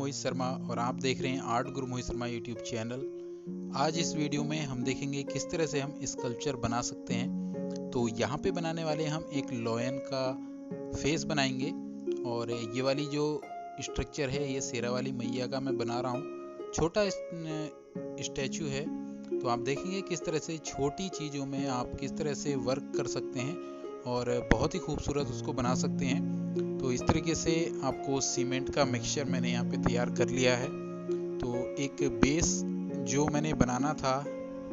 मोहित शर्मा और आप देख रहे हैं आर्ट गुरु मोहित शर्मा यूट्यूब चैनल। आज इस वीडियो में हम देखेंगे किस तरह से हम स्कल्पचर बना सकते हैं। तो यहाँ पे बनाने वाले हम एक लॉयन का फेस बनाएंगे और ये वाली जो स्ट्रक्चर है ये शेरा वाली मैया का मैं बना रहा हूँ। छोटा स्टैचू है, तो आप देखेंगे किस तरह से छोटी चीज़ों में आप किस तरह से वर्क कर सकते हैं और बहुत ही खूबसूरत उसको बना सकते हैं। तो इस तरीके से आपको सीमेंट का मिक्सचर मैंने यहाँ पे तैयार कर लिया है। तो एक बेस जो मैंने बनाना था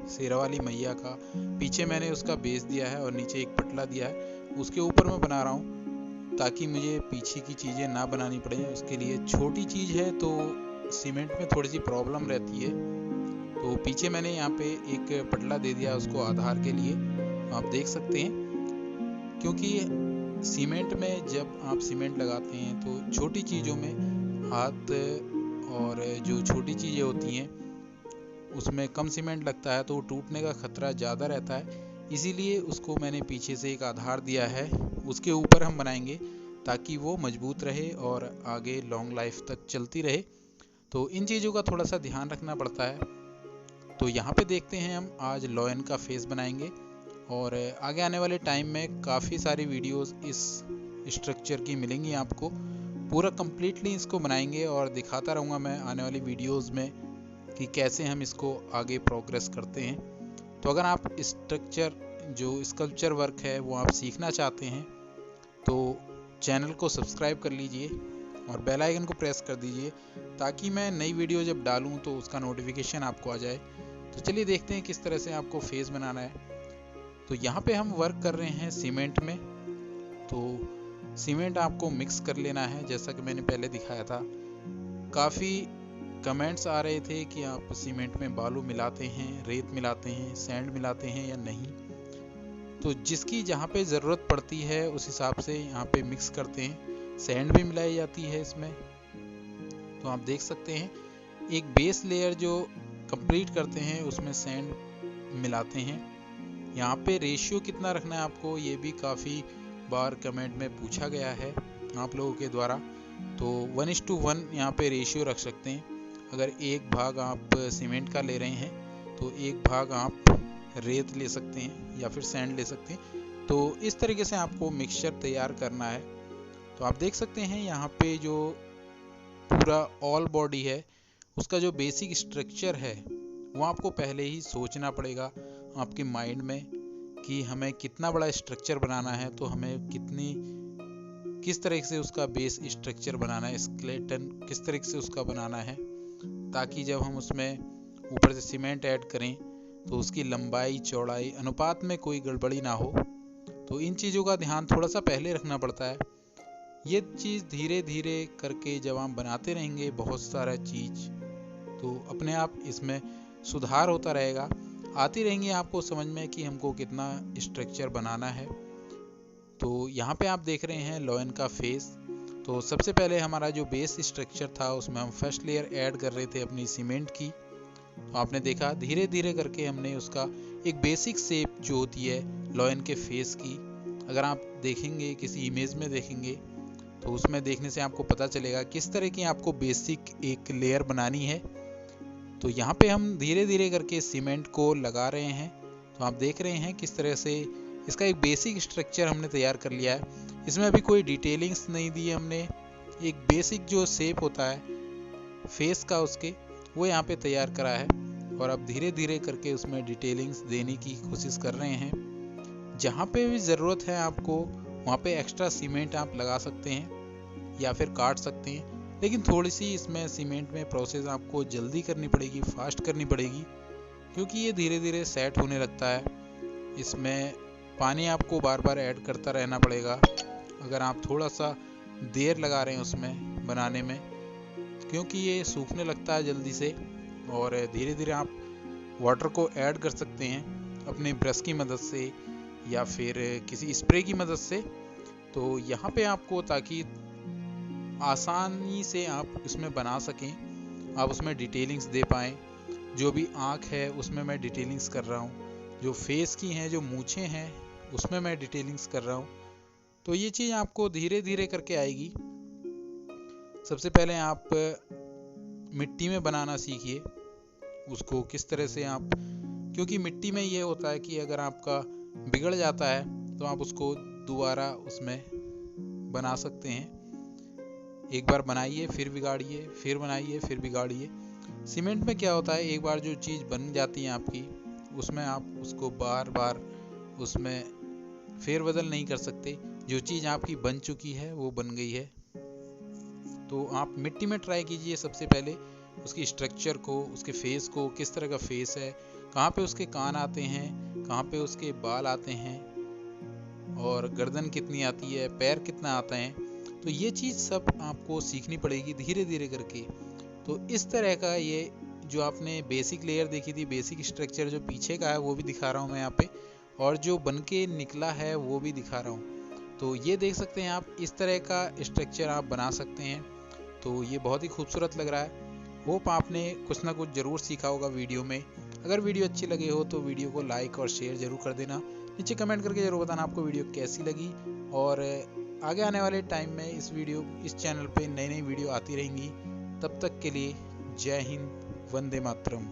शेरा वाली मैया का, पीछे मैंने उसका बेस दिया है और नीचे एक पटला दिया है, उसके ऊपर मैं बना रहा हूँ ताकि मुझे पीछे की चीज़ें ना बनानी पड़े। उसके लिए छोटी चीज़ है तो सीमेंट में थोड़ी सी प्रॉब्लम रहती है। तो पीछे मैंने यहाँ पे एक पटला दे दिया उसको आधार के लिए, आप देख सकते हैं। क्योंकि सीमेंट में जब आप सीमेंट लगाते हैं तो छोटी चीज़ों में हाथ और जो छोटी चीज़ें होती हैं उसमें कम सीमेंट लगता है तो टूटने का खतरा ज़्यादा रहता है। इसीलिए उसको मैंने पीछे से एक आधार दिया है, उसके ऊपर हम बनाएंगे ताकि वो मजबूत रहे और आगे लॉन्ग लाइफ तक चलती रहे। तो इन चीज़ों का थोड़ा सा ध्यान रखना पड़ता है। तो यहाँ पे देखते हैं हम आज लॉयन का फेस बनाएंगे और आगे आने वाले टाइम में काफ़ी सारी वीडियोस इस स्ट्रक्चर की मिलेंगी आपको। पूरा कम्प्लीटली इसको बनाएंगे और दिखाता रहूँगा मैं आने वाली वीडियोस में कि कैसे हम इसको आगे प्रोग्रेस करते हैं। तो अगर आप स्ट्रक्चर जो स्कल्पचर वर्क है वो आप सीखना चाहते हैं तो चैनल को सब्सक्राइब कर लीजिए और बेल आइकन को प्रेस कर दीजिए ताकि मैं नई वीडियो जब डालूँ तो उसका नोटिफिकेशन आपको आ जाए। तो चलिए देखते हैं किस तरह से आपको फेस बनाना है। तो यहाँ पे हम वर्क कर रहे हैं सीमेंट में। तो सीमेंट आपको मिक्स कर लेना है जैसा कि मैंने पहले दिखाया था। काफ़ी कमेंट्स आ रहे थे कि आप सीमेंट में बालू मिलाते हैं, रेत मिलाते हैं, सैंड मिलाते हैं या नहीं। तो जिसकी जहाँ पे ज़रूरत पड़ती है उस हिसाब से यहाँ पे मिक्स करते हैं। सैंड भी मिलाई जाती है इसमें। तो आप देख सकते हैं एक बेस लेयर जो कंप्लीट करते हैं उसमें सैंड मिलाते हैं। यहाँ पे रेशियो कितना रखना है आपको, ये भी काफ़ी बार कमेंट में पूछा गया है आप लोगों के द्वारा। तो 1:1 यहाँ पे रेशियो रख सकते हैं। अगर एक भाग आप सीमेंट का ले रहे हैं तो एक भाग आप रेत ले सकते हैं या फिर सैंड ले सकते हैं। तो इस तरीके से आपको मिक्सचर तैयार करना है। तो आप देख सकते हैं यहाँ पे जो पूरा ऑल बॉडी है उसका जो बेसिक स्ट्रक्चर है वो आपको पहले ही सोचना पड़ेगा आपके माइंड में कि हमें कितना बड़ा स्ट्रक्चर बनाना है, तो हमें किस तरह से उसका बेस स्ट्रक्चर बनाना है, स्केलेटन किस तरह से उसका बनाना है, ताकि जब हम उसमें ऊपर से सीमेंट ऐड करें तो उसकी लंबाई चौड़ाई अनुपात में कोई गड़बड़ी ना हो। तो इन चीज़ों का ध्यान थोड़ा सा पहले रखना पड़ता है। ये चीज़ धीरे धीरे करके जब हम बनाते रहेंगे बहुत सारा चीज़, तो अपने आप इसमें सुधार होता रहेगा, आती रहेंगी आपको समझ में कि हमको कितना स्ट्रक्चर बनाना है। तो यहाँ पे आप देख रहे हैं लॉयन का फेस। तो सबसे पहले हमारा जो बेस स्ट्रक्चर था उसमें हम फर्स्ट लेयर ऐड कर रहे थे अपनी सीमेंट की। तो आपने देखा धीरे धीरे करके हमने उसका एक बेसिक शेप जो होती है लॉयन के फेस की, अगर आप देखेंगे किसी इमेज में देखेंगे तो उसमें देखने से आपको पता चलेगा किस तरह की आपको बेसिक एक लेयर बनानी है। तो यहाँ पे हम धीरे धीरे करके सीमेंट को लगा रहे हैं। तो आप देख रहे हैं किस तरह से इसका एक बेसिक स्ट्रक्चर हमने तैयार कर लिया है। इसमें अभी कोई डिटेलिंग्स नहीं दी है हमने, एक बेसिक जो शेप होता है फेस का उसके वो यहाँ पे तैयार करा है और अब धीरे धीरे करके उसमें डिटेलिंग्स देने की कोशिश कर रहे हैं। जहाँ पे भी ज़रूरत है आपको वहाँ पे एक्स्ट्रा सीमेंट आप लगा सकते हैं या फिर काट सकते हैं, लेकिन थोड़ी सी इसमें सीमेंट में प्रोसेस आपको जल्दी करनी पड़ेगी, फास्ट करनी पड़ेगी, क्योंकि ये धीरे धीरे सेट होने लगता है। इसमें पानी आपको बार बार ऐड करता रहना पड़ेगा अगर आप थोड़ा सा देर लगा रहे हैं उसमें बनाने में, क्योंकि ये सूखने लगता है जल्दी से। और धीरे धीरे आप वाटर को ऐड कर सकते हैं अपने ब्रश की मदद से या फिर किसी स्प्रे की मदद से। तो यहाँ पे आपको ताकि आसानी से आप इसमें बना सकें, आप उसमें डिटेलिंग्स दे पाएँ। जो भी आँख है उसमें मैं डिटेलिंग्स कर रहा हूँ, जो फेस की हैं जो मूछें हैं उसमें मैं डिटेलिंग्स कर रहा हूँ। तो ये चीज़ आपको धीरे धीरे करके आएगी। सबसे पहले आप मिट्टी में बनाना सीखिए उसको किस तरह से आप, क्योंकि मिट्टी में ये होता है कि अगर आपका बिगड़ जाता है तो आप उसको दोबारा उसमें बना सकते हैं। एक बार बनाइए फिर बिगाड़िए, फिर बनाइए फिर बिगाड़िए। सीमेंट में क्या होता है, एक बार जो चीज़ बन जाती है आपकी, उसमें आप उसको बार बार उसमें फेरबदल नहीं कर सकते। जो चीज़ आपकी बन चुकी है वो बन गई है। तो आप मिट्टी में ट्राई कीजिए सबसे पहले उसकी स्ट्रक्चर को, उसके फेस को, किस तरह का फेस है, कहाँ पे उसके कान आते हैं, कहाँ पे उसके बाल आते हैं, और गर्दन कितनी आती है, पैर कितना आता है। तो ये चीज़ सब आपको सीखनी पड़ेगी धीरे धीरे करके। तो इस तरह का ये जो आपने बेसिक लेयर देखी थी, बेसिक स्ट्रक्चर जो पीछे का है वो भी दिखा रहा हूँ मैं यहाँ पे, और जो बन के निकला है वो भी दिखा रहा हूँ। तो ये देख सकते हैं आप, इस तरह का स्ट्रक्चर आप बना सकते हैं। तो ये बहुत ही खूबसूरत लग रहा है। होप आपने कुछ ना कुछ ज़रूर सीखा होगा वीडियो में। अगर वीडियो अच्छी लगे हो तो वीडियो को लाइक और शेयर ज़रूर कर देना। नीचे कमेंट करके ज़रूर बताना आपको वीडियो कैसी लगी। और आगे आने वाले टाइम में इस चैनल पे नई नई वीडियो आती रहेंगी। तब तक के लिए जय हिंद, वंदे मातरम।